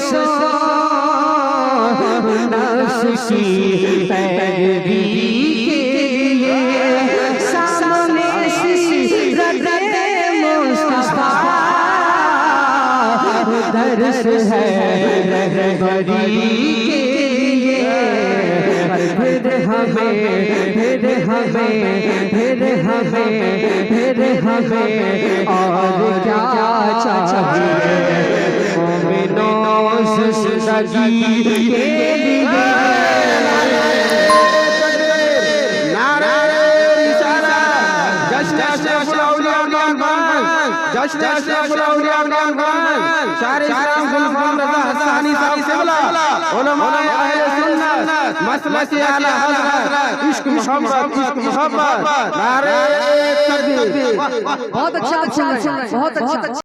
سو نفس کی پیروی کے لیے سامنے سیرت مصطفیٰ درس ہے رہبری کے لیے پھر ہمیں اور کیا چاہیے مومنوں زندگی کے لیے جشن سیف الاولیاء عمران خان شاعر اسلام گلفام رضا حسانی صاحب سے بلا علماء اہل سنت مسلک اعلی حضرت عشق محمد نعرہ تکبیر بہت اچھا بہت اچھا